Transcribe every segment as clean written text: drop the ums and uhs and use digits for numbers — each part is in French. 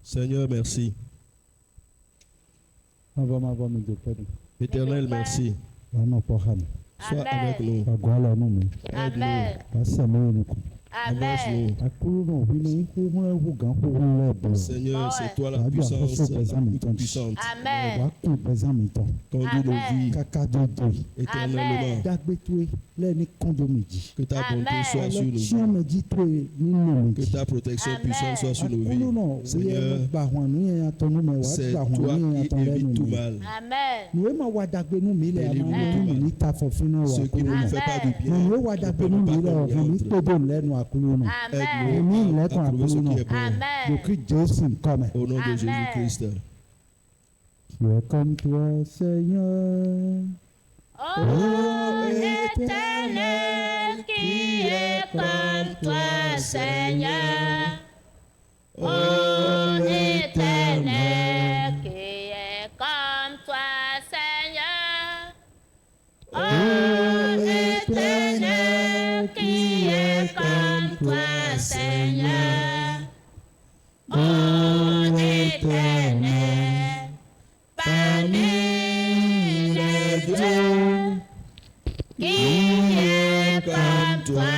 Seigneur, merci. Éternel, merci. Sois avec nous. Amen. Amen. Seigneur, c'est toi la puissance la plus puissante. Amen. Conduis nos vies éternellement. Que ta bonté soit sur nos vies. Que ta protection puissante soit sur nos vies. Seigneur, c'est toi qui évites tout mal. Amen. Délivre-nous tout mal. Ce qui ne nous fait pas du bien, ne permet pas qu'on y entre. Aide-nous à trouver ce qui est bon. Amen. Au nom de Jésus-Christ. Qui est comme toi, Seigneur? Oh, Éternel, qui est comme toi, Seigneur. Oh, Éternel, qui est comme toi, Seigneur. Oh, Éternel, qui est comme toi, Seigneur. Oh, Éternel, parmi les dieux, qui est comme toi,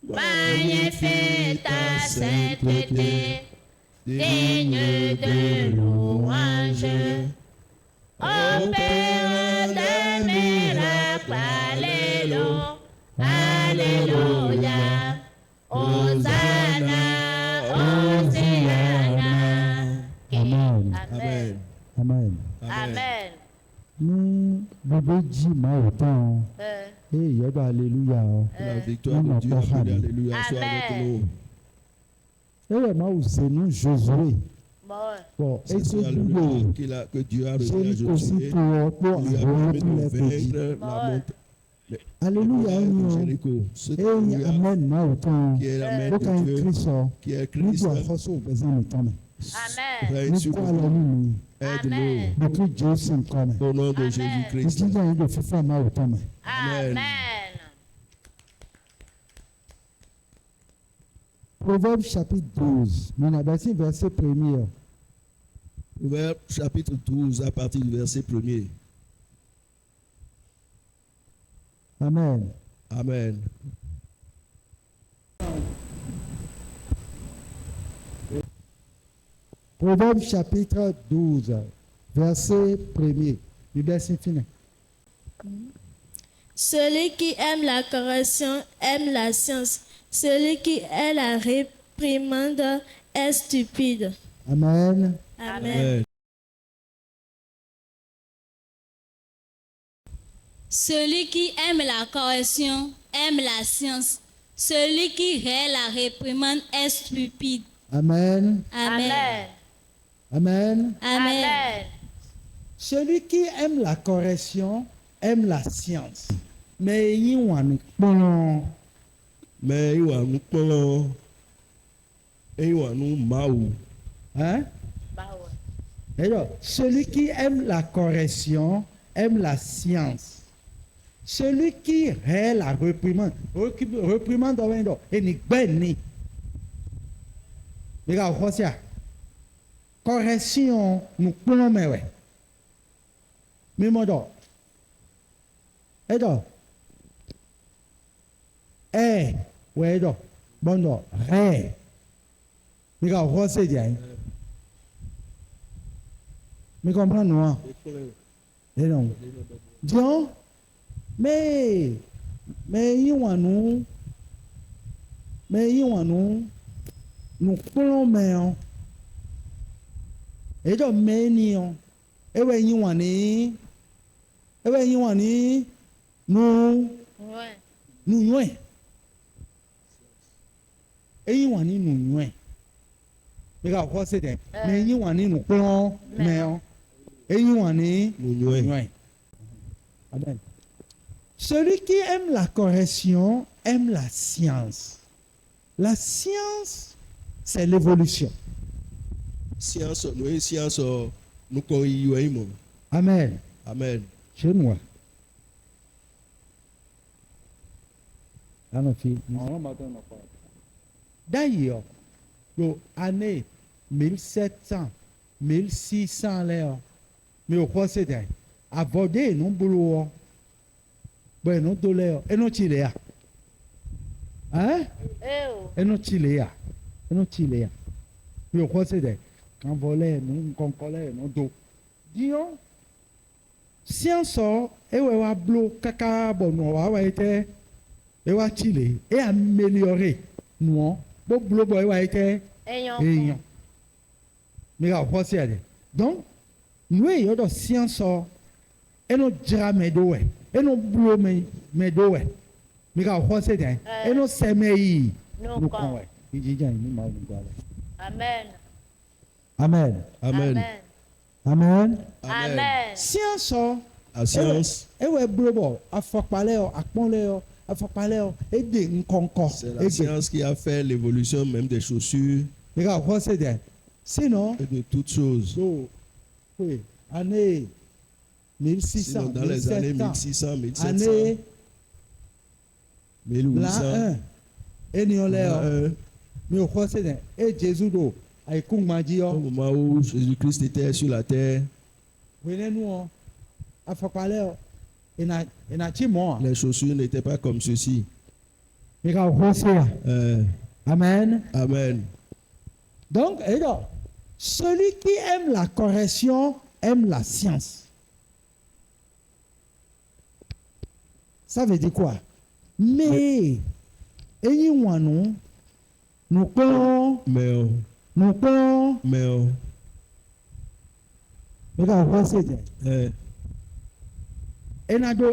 magnifique ta sainteté, digne de louange. Opère des miracles, alléluia, alléluia, Hosanna, Hosanna. Amen. Amen. Amen. Amen. Nous devons dire autant. Et alléluia. La victoire de Dieu, alléluia, soit avec nous. Et c'est nous Josué. Bon. Et c'est que Dieu a remis à aussi Josué. pour Il lui a permis de vaincre la montagne. Alléluia. Et amen. Qui est la main de Dieu, qui est Christ. Amen. Aide-nous. Au nom de Jésus-Christ. Amen. Proverbe chapitre 12, verset 1er. Proverbe chapitre 12 à partir du verset 1er. Amen. Amen. Proverbe chapitre 12, verset 1er. Du verset final. Celui qui aime la correction aime la science. Celui qui aime la réprimande est stupide. Amen. Amen. Celui qui aime la correction aime la science. Celui qui hait la réprimande est stupide. Amen. Amen. Amen. Amen. Celui qui aime la correction aime la science. Mais il y a un Mais il y a un peu. Il y a un maou. hein? Alors, celui qui aime la correction aime la science. Celui qui hait la réprimande, réprimande et ni béni. Regarde, voici. Correction, nous prenons mais ouais. Mais mon dos. Et donc, ouais, donc, bon, donc, regarde, voici bien. Mais comprends nous. Et donc, Dieu, mais il y a nous prenons mais et donc mais ni on et ouais y a ni et ouais y a ni nous ouais et y a ni nous ouais mais quand quoi c'est mais y a ni nous prenons mais et y a ni Nous ouais. Amen. Celui qui aime la correction aime la science. La science, c'est l'évolution. Science, nous corrigeons. Amen. Amen. Chez moi. D'ailleurs, Donc, année 1700, 1600 là, mais au crois c'est d'un. Aborder non boulot. Ben non dollar. Et non chile. Hein? Et non chile. Et non chile. Mais au crois c'est d'un. Quand voler, non concoler, non do. Disons, si on sort, et on va bloquer caca, bon, on va être, et on va chile, et améliorer. Non, bon, bloquer, on va être, et mais on croit c'est d'un. Donc, nous, il y a des sciences, et nous jamais doué, et nous boulot mais doué. Mais quand on sait bien, et nous s'aimer, nous connaissons. Amen. Amen. Amen. Amen. Amen. Science, la science, et ouais boulot, à faire parler, à parler, à faire parler, et des concours. C'est la science qui a fait l'évolution même des chaussures. Mais quand on sait bien, sinon, et de toutes choses. Oui, année 1600, sinon, dans les années 1600, 1700, année 1800, et nous mais au crois c'est et Jésus do ay kumadi au moment où Jésus-Christ était sur la terre, nous a fait parler et na chimo les chaussures n'étaient pas comme ceci. mais quand on sait amen. Amen. Donc celui qui aime la correction aime la science. Ça veut dire quoi? Mais nous prenons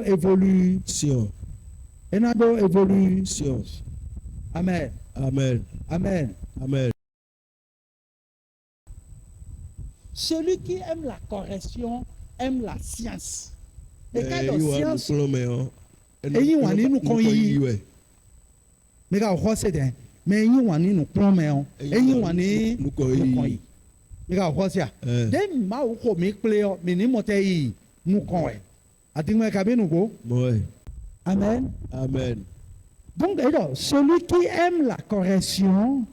évolution. Amen. Amen. Amen. Amen. Celui qui aime la correction aime la science. Et quand la science, mais quand on sait bien, mais il y a nous promet, et il y a nous croyons. Mais quand on sait, dès ma ou comme éclair, mais ni monter nous croyons. A dit moi qu'à nous go. Amen. Amen. Donc celui qui aime la correction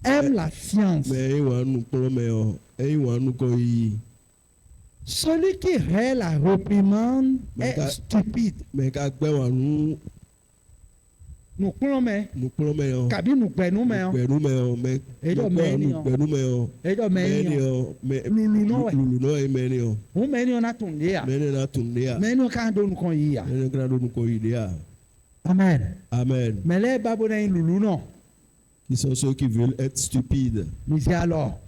aime la science. Mais il y a nous promet, et il y a nous croyons. Celui qui hait la réprimande est stupide. Mais quand nous promet, kabi nous nous mais et donc mais on a tourné mais nous quand nous connaît amen. Amen. Mais les babonais loulou non qui sont ceux qui veulent être stupides. Mais alors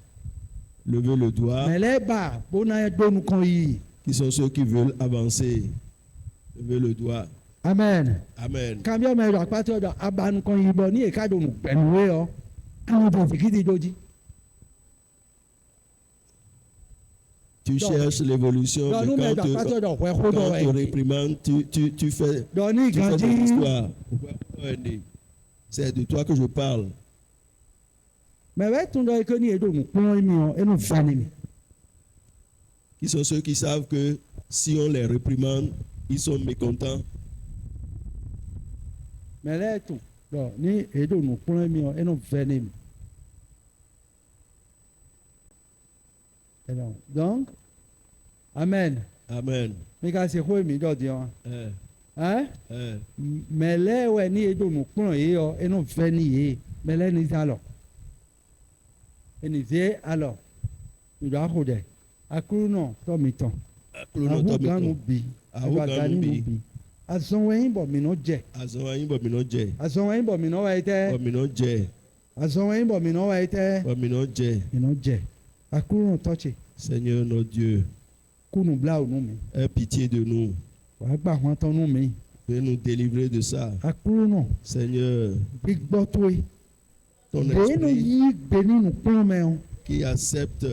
lever le doigt. Mais les babonais nous connaît qui sont ceux qui veulent avancer. Lever le doigt. Amen. Amen. Quand bien mais à partir de aban kon yiboni e ka do nous benwe o. Quand on dit qui doji. Tu cherches l'évolution, mais quand tu réprimandes, tu fais de l'histoire. C'est de toi que je parle. Mais ouais, tu dois connaître et nous fanime. Qui sont ceux qui savent que si on les réprimande, ils sont mécontents. Mais là, tout. Ni edo nous prenons et nous venons. Donc, amen. Amen. Mais quand c'est quoi, mais d'autres disent, hein? Mais là, ouais, ni edo nous prenons et nous venons. Mais là, nous allons. Et nous disons alors, nous doit regarder. À coup non, toi miton. À coup non, toi miton. À vous gagner. Azonwayin bo mi no jẹ. Azonwayin bo mi no jẹ. Azonwayin bo mi no wa ite. Bo mi no jẹ. Azonwayin bo mi no wa ite. Bo mi no jẹ. Mi no jẹ. Akuru tọchi. Seigneur notre Dieu. Kunu bla onu mi. Aie pitié de nous. Wa gba wọn tán nu mi. Veuillez nous délivrer de ça. Akuru no. Seigneur. Gbígbọ́ tó yìí. Ton esprit. Bẹ́ẹ̀ni yí gbé nínú pọ́n mẹ́wọ̀n. Qui accepte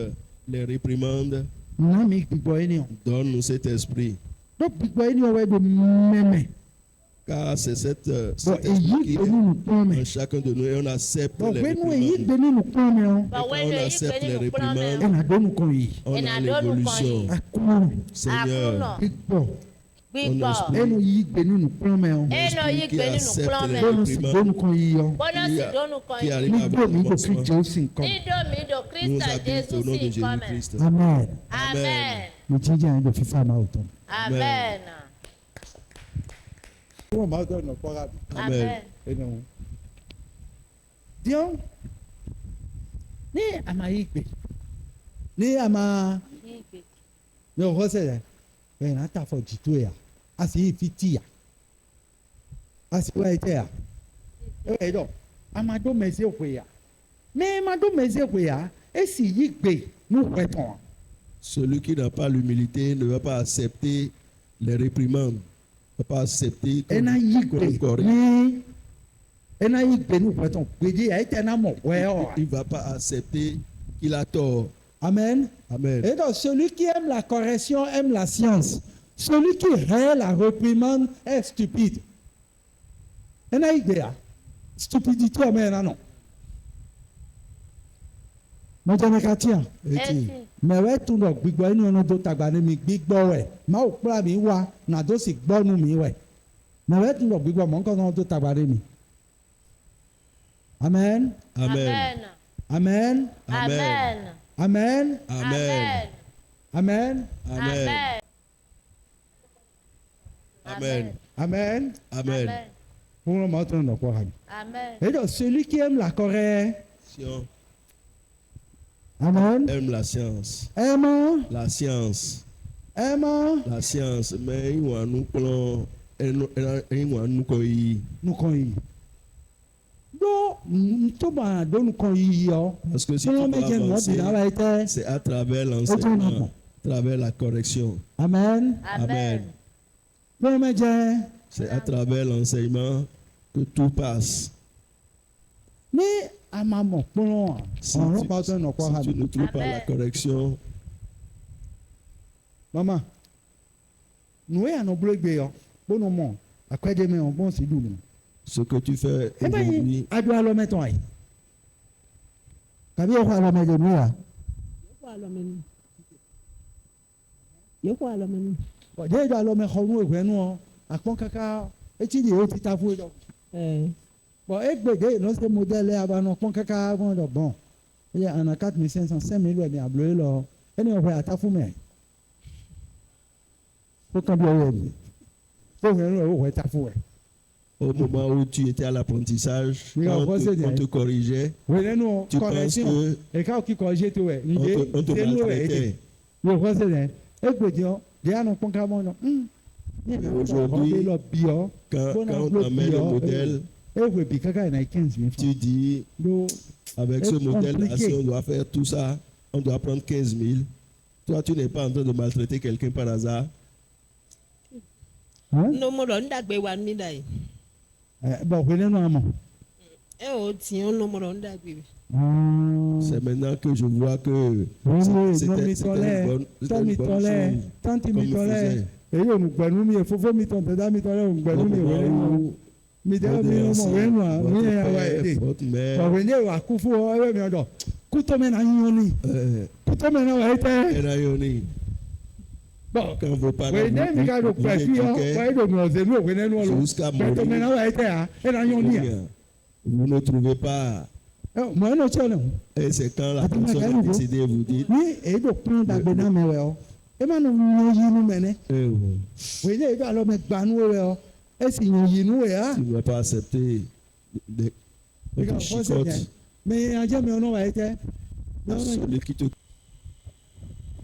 les réprimandes. Nami gbígbọ́ yìí ni o. Donne-nous cet esprit. Donc, de car c'est cet esprit qui est en chacun de nous et on accepte les réprimandes. Quand on accepte les réprimandes, on a l'évolution. Seigneur, Gbígbọ́. Enu yi gbe nínú kúrọ́ mẹ́ o. Eno yi gbe nínú kúlọ́mẹ̀. Bọ́ọ̀nù sì gbónú kan yí yọ. Bọ́nà sì dónú kan Qui yìí. arrive à Nígbò mi kò fi commencement. jẹ́ ó sì ń kọ́. Nídòmídò Nous Krista habite au Jésù nom de sì kọ́mẹ̀. Jésus-Christ. Amen. Amen. Mo ti jẹ́ ẹ̀jọ̀ fífa máa ò tán. Amen. Wọ́n máa dọ̀ ọ̀nà kọ́ra bí. Amen. Ẹnu wọn. Diọ́ ní àmà yí gbè. Ní àmà ní ọ̀họ́ sẹ̀rẹ̀ bẹ́ẹ̀ náà tà fọ jìtó yà. A sì yí fi tì yà. A sì wá ẹ̀jẹ̀ yà. Ẹ dọ̀ àmàdó mẹ̀sẹ̀ òkè yà. Ní àmàdó mẹ̀sẹ̀ òkè yà. E sì yí gbè ní òkè tán. Celui qui n'a pas l'humilité ne va pas accepter les réprimandes, ne va pas accepter Ena yi gbe correct. ní ena yi gbe ní òkè tán. Gbèdé yà ẹ̀jẹ̀ náà mọ̀ wẹ́ ọ̀. Il ne va pas accepter qu'il a tort. Amen. Amen. Et donc, celui qui aime la correction aime la science. Celui qui hait la réprimande est stupide. Et n'a idée. Stupidité, mais non. Mo jẹ́ ní ká tiẹ̀. Eti. Mẹ̀wẹ́ tún lọ gbígbọ́ inú ẹnu tó tàgbà ní mi gbígbọ́ wẹ̀. Má ò kúrò mi wá nàdó sì gbọ́nu mi wẹ̀. Mẹ̀wẹ́ tún lọ gbígbọ́ mọ̀ nǹkan náà tó tàgbà ní mi. Amen. Amen. Amen. Amen. Amen. Amen. Amen. Amen. Amen. Amen. Amen. Pour le moment, on n'a pas. Amen. Et donc, celui qui aime la correction, Amen. amen, Aime la science. aime, La science. aime, La science. Mais il va nous prendre. Il va nous cueillir. nous connaissons. Donc, nous sommes dans nous connaissons. Parce que si Pour tu le veux moment, avancer, on a été. c'est à travers l'enseignement, à travers la correction. Amen. Amen. Pour le moment, C'est à travers l'enseignement que tout passe. mais à maman, pour le moment, Si on n'a tu, pas besoin de quoi. si tu ne trouves pas Amen. la correction, Maman, nous avons bloqué. Bon, non, à quoi demain, on pense c'est doux. ce que tu fais Eh bien, aujourd'hui, à doit le mettre en aïe. Quand on va le mettre en aïe, bon, déjà le mettre en aïe, nous, à quoi caca, et tu dis, tu t'as vu. Bon, et bien, dans ce modèle-là, avant, on caca avant, bon, il y a un 4500, 5000, ouais, bien bleu, là, et nous, on va à ta fumée. Faut qu'on bien, faut que nous, on va ta fumée. au moment où tu étais à l'apprentissage, Oui, quand on on te corrigeait, Oui, nous, tu penses correction. que Et quand on corrige tout, on te maltraitait. Le roi c'est bien. Et puis Dieu, déjà nous comptons comment Aujourd'hui, quand on t'amène le modèle, et puis puis quand il y a 15 000 tu dis, avec ce modèle-là, si on doit faire tout ça, on doit prendre 15 000. Toi, tu n'es pas en train de maltraiter quelqu'un par hasard. Nomoro ndagbe wa mi dai. Bon, venez nous maman. O ti on nomoro ndagbe. C'est maintenant que je vois que Oui, c'était une bonne chose. Tanti Comme mi il tole. faisait. Et yo nous gbenu mi fofo mi ton da mi tole nous Au gbenu mi moment we. où Mi de votre mi mo we nu a mi votre ya wa père, ede. votre Bon, mère, venez wa kufu o we mi odo. Kuto me na yin ni. Kuto me na wa ite. Erayoni, Bon. quand vos parents Venez mi ka do vous pe fi o, éduquaient wa do mi o ze nu venez nu lo. jusqu'à Kuto me na mourir, wa ite a. E na yin ni a. vous ne trouvez pas. Mo no chole. Et c'est quand la Attends, personne attends, a décidé, vous dites, Ni e do pon da gbe na me we o. E ma no mo yi nu me ne. Venez do alo me gba nu we o. E si yin yi nu we a. tu ne vas pas accepter des chicottes. Mais en Dieu, mais on va être. Celui qui te.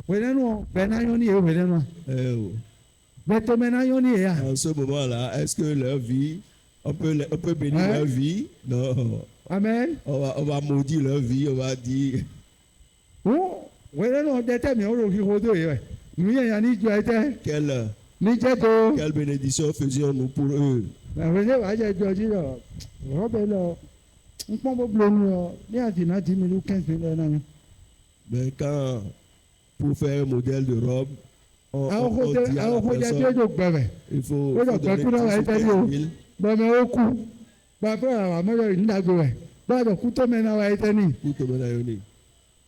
En ce moment-là, est-ce que leur vie, on peut bénir leur vie? Non. Amen. On va maudire leur vie, on va dire. Quelle bénédiction faisions-nous pour eux? Mais quand, pour faire un modèle de robe, on dit à la personne, il faut donner 15 000.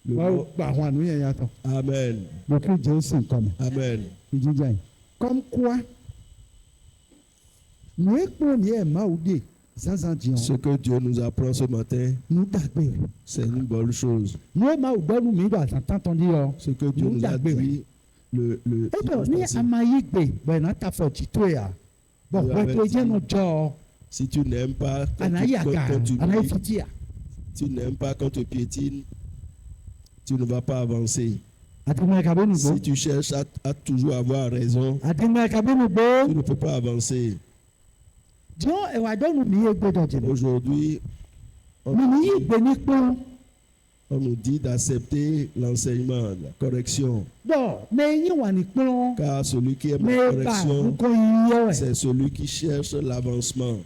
Amen. Amen. Amen. Comme quoi, Ce que Dieu nous apprend ce matin, c'est une bonne chose. Ce que Dieu nous a dit, le si tu n'aimes pas quand tu piétines, tu ne vas pas avancer. Si tu cherches à toujours avoir raison, tu ne peux pas avancer. Aujourd'hui, on nous dit d'accepter l'enseignement, la correction. Car celui qui aime la correction, c'est celui qui cherche l'avancement.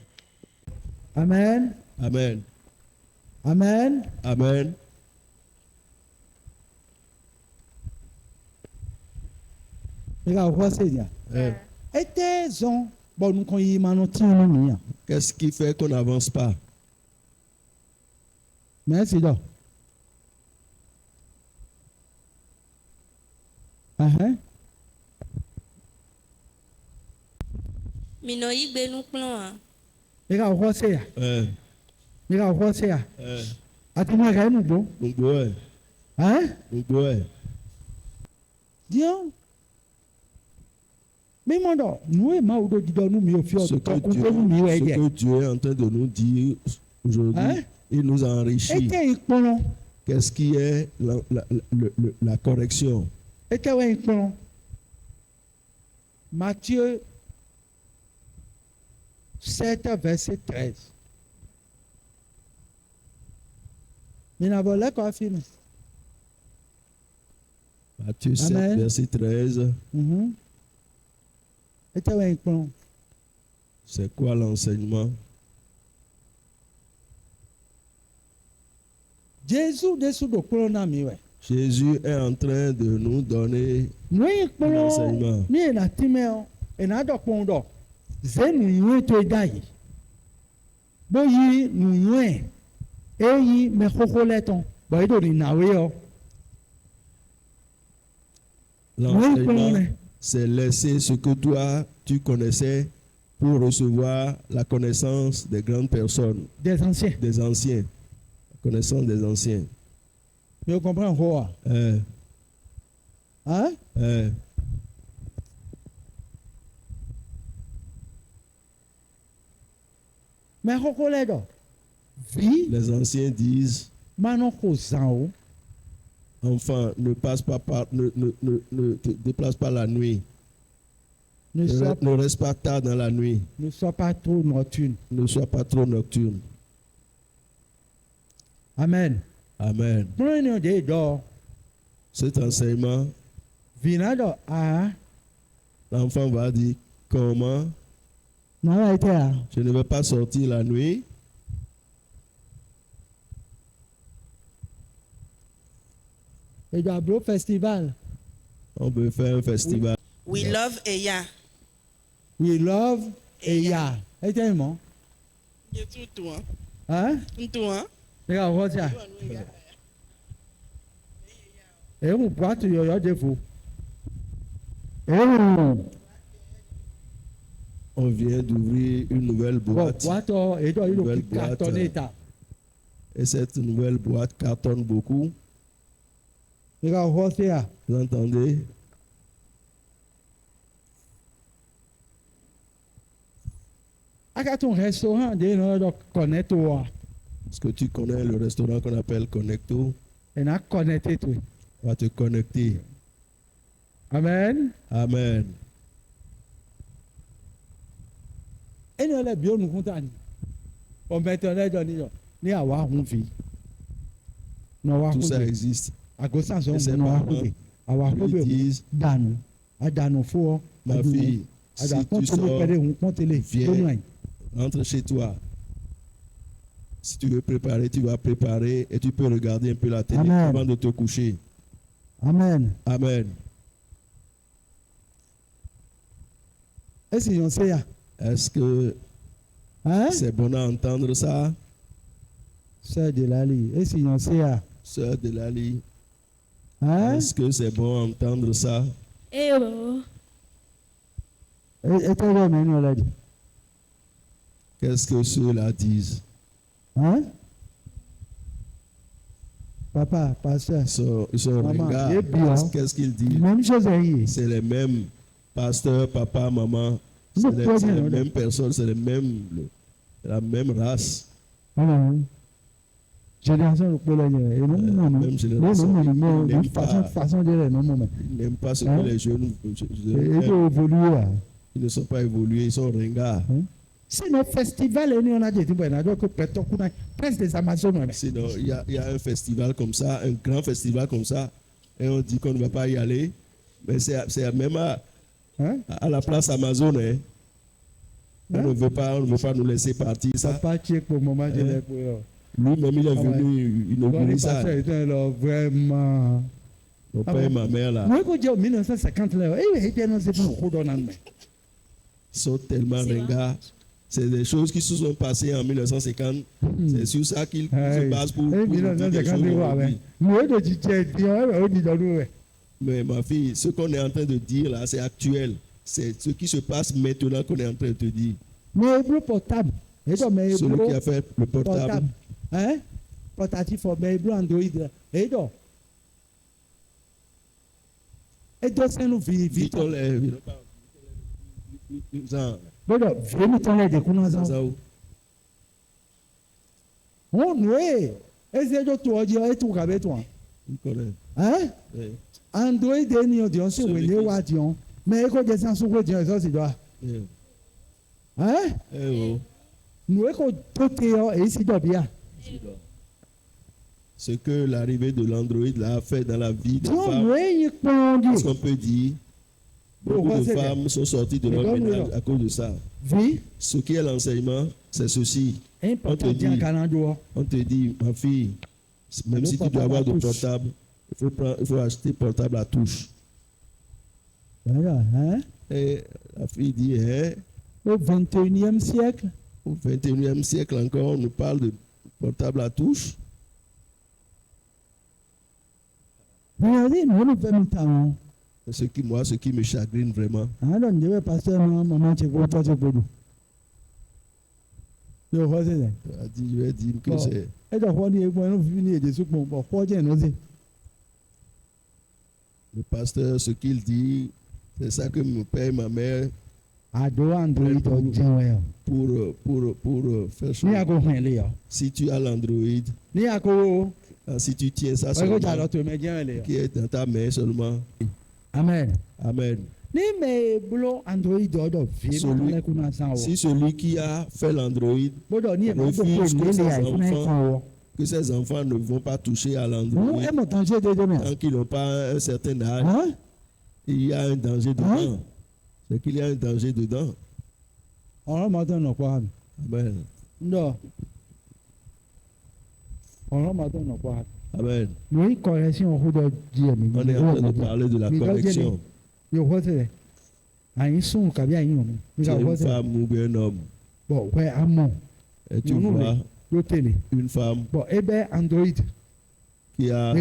Amen. Amen. Amen. Amen. Qu'est-ce qui fait qu'on n'avance pas? Merci donc. Ce que Dieu est en train de nous dire aujourd'hui, il nous a enrichis. Qu'est-ce qui est la correction? Matthieu 7, verset 13. Matthieu 7, verset 13. C'est quoi l'enseignement? Jésus est en train de nous donner l'enseignement. L'enseignement, c'est laisser ce que toi, tu connaissais pour recevoir la connaissance des grandes personnes. Des anciens. Des anciens. La connaissance des anciens. Je comprends quoi? Mais les anciens disent, enfant, ne te déplace pas la nuit. Ne reste pas tard dans la nuit. Ne sois pas trop nocturne. Ne sois pas trop nocturne. Amen. Amen. Cet enseignement, l'enfant va dire, comment? Je ne vais pas sortir la nuit. Festival. On peut faire un festival. We love Eya. We love Eya. Exactement. Hein? Regarde, on ça. Et on boit tu y a des fous. On vient d'ouvrir une nouvelle boîte. Et cette nouvelle boîte cartonne beaucoup. Vous entendez? Est-ce que tu connais le restaurant qu'on appelle Connecto? On a connecté tout. On va te connecter. Amen. Amen. Et nous les bien nous contents. On maintenant donner ni avoir une vie. Tout ça existe. À cause de ça, on disent, ma fille, si tu sors, viens, rentre chez toi. Si tu veux préparer, tu vas préparer et tu peux regarder un peu la télé avant de te coucher. Amen. Amen. Est-ce que c'est bon à entendre ça? Sœur de Lali. Sœur de Lali. Est-ce que c'est bon à entendre ça? Qu'est-ce que ceux-là disent? Hein? Papa, pasteur. Ils sont Maman, ringards. il est bien. Qu'est-ce qu'ils disent? Même chose à y. C'est les mêmes pasteurs, papa, maman. C'est les mêmes personnes, c'est la même race. Génération de Pologne. Et non, non, non. Même génération. Non, Ils façon de dire, non, non. n'aiment pas ce Hein? que les jeunes Et évoluer. ils ne sont pas évolués, ils sont ringards. C'est notre festival, et on a dit, presque des Amazones. Sinon, il y a un festival comme ça, un grand festival comme ça, et on dit qu'on ne va pas y aller. Mais c'est même à la place Amazon. Hein. On ne veut pas nous laisser partir. Ça. Pas pour le moment. Lui-même, il est venu inaugurer ça. Vraiment. Mon père et ma mère, là, Moi, je dis en 1950, ils sont tellement ringards. C'est des choses qui se sont passées en 1950. C'est sur ça qu'ils se basent pour dire des choses aujourd'hui. Mais ma fille, ce qu'on est en train de dire là, c'est actuel. C'est ce qui se passe maintenant qu'on est en train de te dire. Mais le portable. Celui qui a fait le portable. Hein? Portatif, mais le Android. Et donc, c'est nous vite. Voilà, viens t'enlever des coups on est. Et c'est de toi, dire, et tout, avec toi. Hein? Android, on sait où il est, mais quand des gens sont ça, c'est toi. Hein? Nous, et ici, bien. Ce que l'arrivée de l'Android a fait dans la vie des femmes, ce qu'on peut dire, beaucoup de femmes sont sorties de leur ménage à cause de ça. Oui. Ce qui est l'enseignement, c'est ceci. On te dit, ma fille, même si tu dois avoir de portable, il faut acheter portable à touche. Voilà, hein? Et la fille dit, au 21e siècle. Au 21e siècle encore, on nous parle de portable à touche. Regardez, nous ne faisons pas. Ce qui me chagrine vraiment. Je vais dire que c'est. Le pasteur, ce qu'il dit, c'est ça que mon père et ma mère pour faire chose. Si tu as l'Android, si tu tiens ça seulement, qui est dans ta main seulement. Amen. Amen. Si celui qui a fait l'Android refuse que ses enfants ne vont pas toucher à l'Android tant qu'ils n'ont pas un certain âge, il y a un danger dedans. C'est qu'il y a un danger dedans. Amen. Amen. On est en train de parler de la correction. C'est une femme ou bien un homme. Et tu vois une femme qui a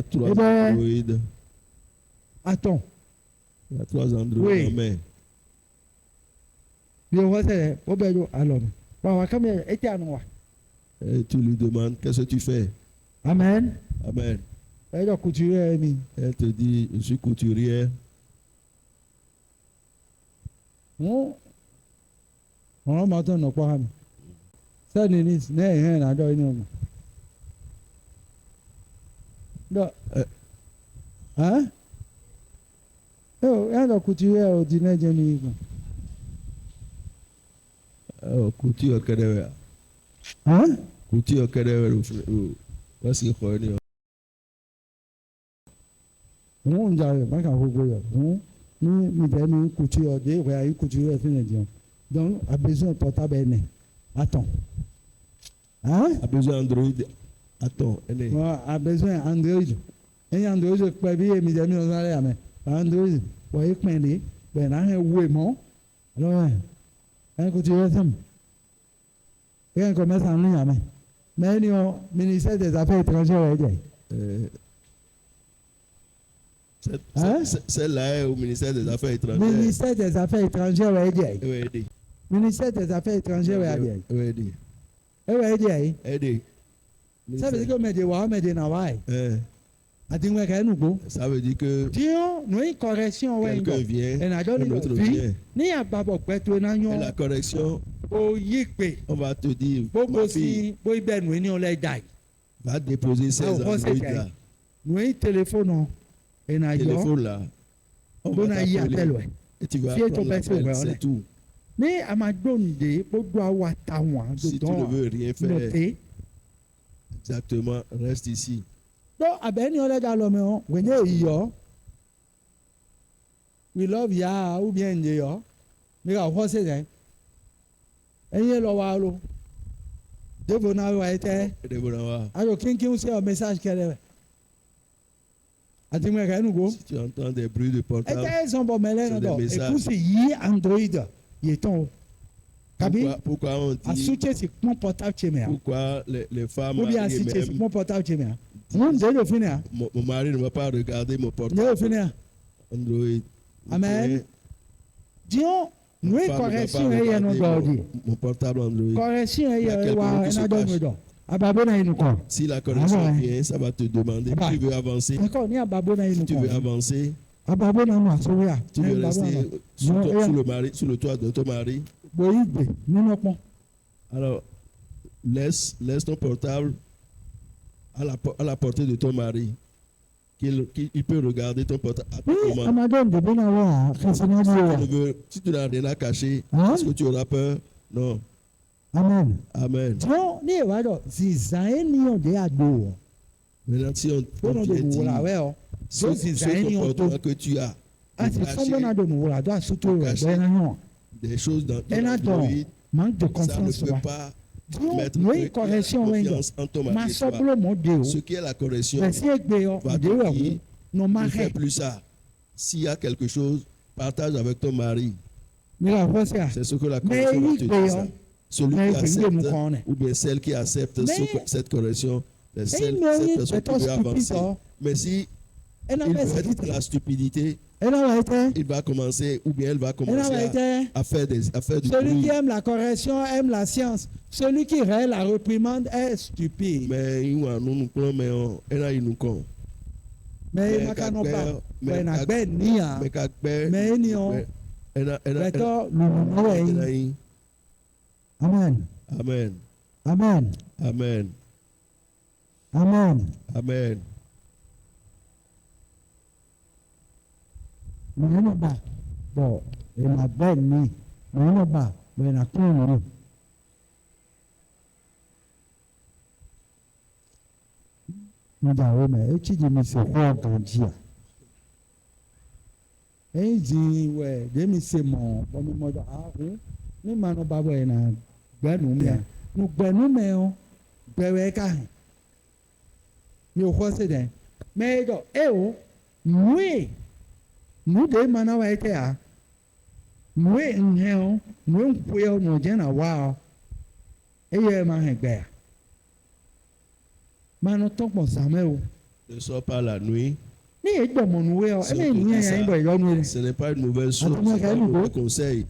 3 Android. Attends. Il y a 3 Android en main. Et tu lui demandes, qu'est-ce que tu fais? Amen. Amen. Elle te dit, je suis couturière. Hein? Couture Kedewe. Hein? Couture Kedewe. What's your point? Donc, a besoin de portable. Attends. Hein? A besoin d'Android. Attends. A besoin d'Android. Et Android, je peux bien me dire, Android, vous voyez que je ben, un ouémon. Alors, un couture, et un commerce en ligne. Mais le ministère des Affaires étrangères, celle-là est au ministère des Affaires étrangères. Ministère des Affaires étrangères, Ministère des Affaires étrangères, Ready. Aider. Ça veut dire que Ça veut dire que quelqu'un vient, un autre vient. Et la correction, on va te dire, ma fille, va déposer ces androïdes là. Téléphone là. On va t'appeler. Et tu vas prendre l'appel, c'est tout. Si tu ne veux rien faire, exactement, reste ici. We love ya ou bien yo. Mais la voix c'est ça. Et lo wa lo. Devant na été. Alors qui aussi un message qu'elle est. Si tu entends des bruits de portable, c'est des messages. Et c'est y Android. Pourquoi on dit pourquoi les femmes mon mari ne va pas regarder mon portable Android. Amen. Disons, nous correction mon portable Android. Correction si la correction vient, ça va te demander tu veux avancer. Si tu veux avancer, tu veux rester sous le toit de ton mari. Alors, laisse ton portable à la portée de ton mari. Qu'il peut regarder ton portable à tout moment. Si tu n'as rien à cacher, est-ce que tu auras peur? Non. Amen. Amen. Maintenant, si on te dit ce comportement que tu as, des choses dans ton vie, ça ne peut pas mettre confiance en ton mari. Ce qui est la correction va te dire, ne fais plus ça. S'il y a quelque chose, partage avec ton mari. C'est ce que la correction va te dire. Celui qui accepte, ou bien celle qui accepte cette correction, c'est cette personne qui veut avancer. Mais si il fait la stupidité, il va commencer, ou bien elle va commencer à faire du Celui qui aime la correction aime la science. Celui qui règle la réprimande est stupide. Mais il nous Amen. Amen. Amen. Amen. Amen. Amen. Bon, il m'a béni. Mais nous de mana wa ite a nous nheo nous puyo no je na wa eye ma hegbe manu to pon sameo ne sors pas la nuit. Ce n'est pas une mauvaise chose, c'est un mauvais conseil.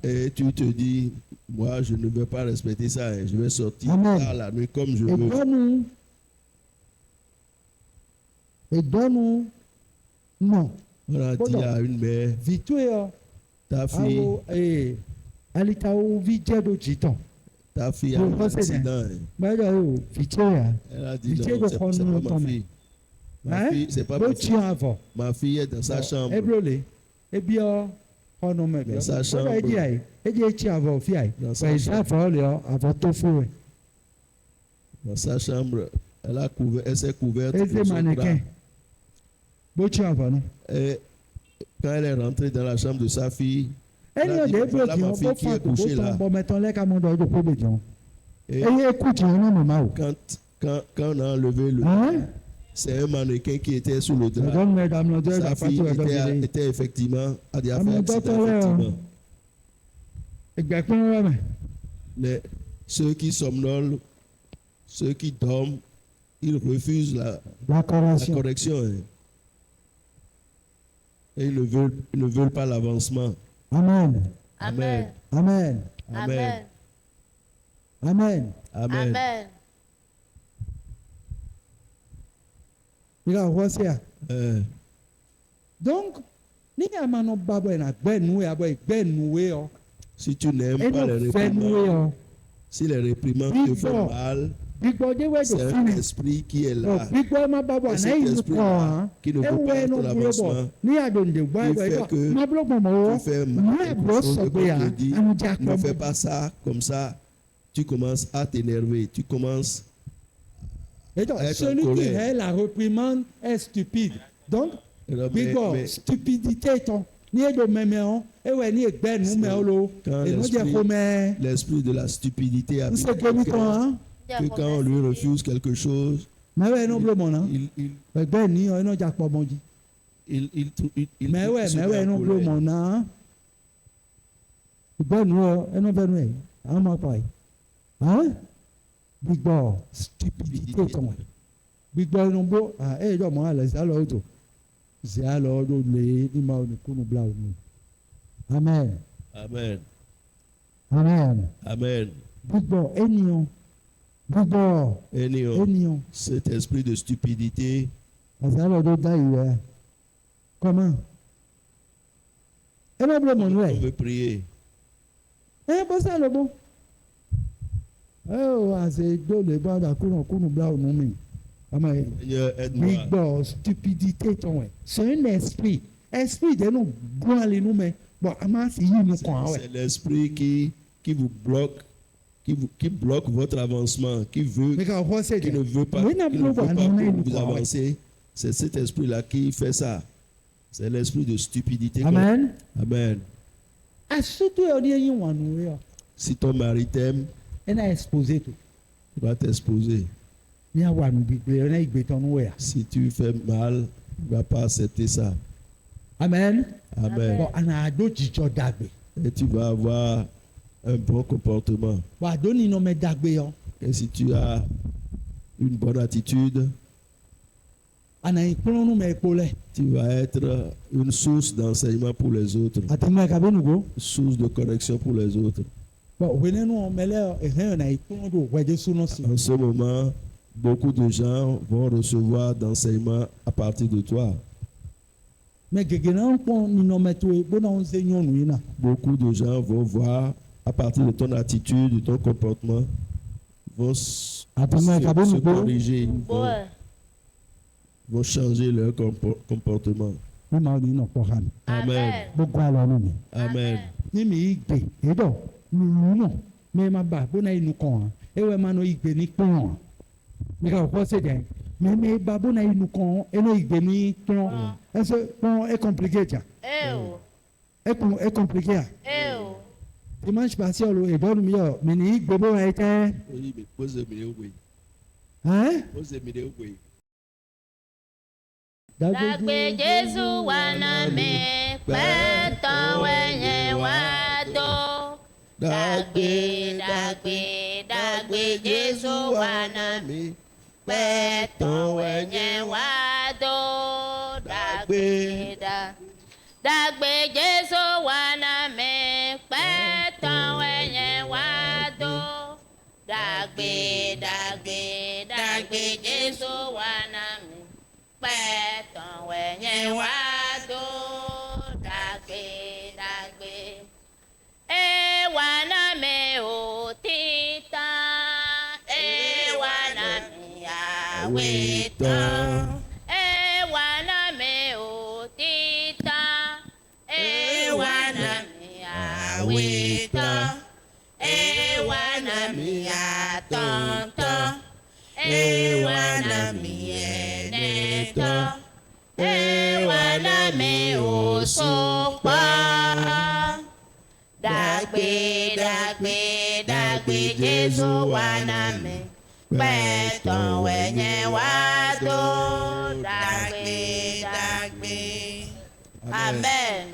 Et tu te dis, moi je ne vais pas respecter ça, je vais sortir tard la nuit comme je veux. Et donne-nous, non. On a dit à une mère, ta fille, ta fille a un accident. Elle a dit, non, c'est pas ma fille. Ma fille, c'est pas ma fille. Ma fille est dans sa chambre. Dans sa chambre. Dans sa chambre. Elle s'est couverte de son drap. Et quand elle est rentrée dans la chambre de sa fille, elle a dit, voilà ma fille qui est couchée là. Et quand on a enlevé le drap, c'est un mannequin qui était sous le drap. Sa fille était effectivement à des affaires accident, effectivement. Ceux qui somnolent, ceux qui dorment, ils refusent la correction. Et ils ne veulent pas l'avancement. Amen. Amen. Amen. Amen. Amen. Amen. Amen. Regarde, voici. Donc, si tu n'aimes pas les réprimandes, si les réprimandes te font mal, c'est un esprit qui est là. Et cet esprit-là, qui ne veut pas ton avancement, qui fait que tu fais mal quelque chose et qu'on te dit, ne fais pas ça comme ça. Tu commences à t'énerver, tu commences à être en celui qui colère. est la réprimande est stupide. Donc, stupidité, ni de méméon, et ouais, ni ben nous méolo, et nous dire l'esprit de la stupidité a que quand on lui refuse quelque chose, mais ouais, non, il ben ni, on n'a pas bon dit. Mais ouais, non, mon ben nous, et non, ben nous, hein, ma paille. Hein? Big boy, stupidité, ton. Big boy, non, bon, ah, eh, donc, moi, les alors, tout. C'est alors, les images de Kounou Blau. Amen. Amen. Amen. Amen. Big boy, Enion. Big boy, Enion. Cet esprit de stupidité. Comment? Et non, On veut prier. Eh, pas ça, le bon. Oh, c'est deux les bandes à Kounou Blau, non, mais. Seigneur, aide-moi. Big boss, stupidité, ton. C'est un esprit. Esprit de nous, bon, allez nous, mais. Bon, c'est l'esprit qui vous bloque, qui bloque votre avancement, qui ne veut pas que vous avancez. C'est cet esprit-là qui fait ça. C'est l'esprit de stupidité. Amen. Amen. Si ton mari t'aime, il va t'exposer. Si tu fais mal, il ne va pas accepter ça. Amen. Amen. Et tu vas avoir un bon comportement. Et si tu as une bonne attitude, tu vas être une source d'enseignement pour les autres, source de connexion pour les autres. En ce moment, beaucoup de gens vont recevoir d'enseignement à partir de toi. Beaucoup de gens vont voir à partir de ton attitude, de ton comportement, vont se corriger, vont changer leur comportement. Amen. Amen. Amen. Mais babou na nous con et nous igbeni ton est compliqué tiens est compliqué dimanche passé on est bon mieux mais ni igbo a été oui mais pose mieux oui hein pose mieux oui Dagbe Jésus wana me peto wenye wado Dagbe Jésus wana me peto wenye wado Dagbe Jésus wana me peto wenye wado Dagbe Jésus wana me peto wenye wado Dagbe wana me otita wana me aweta wana me otita wana me aweta wana me atonto wana me eneto wana me osopa Dagbe Jésus wana me peto wenye wado Dagbe Amen.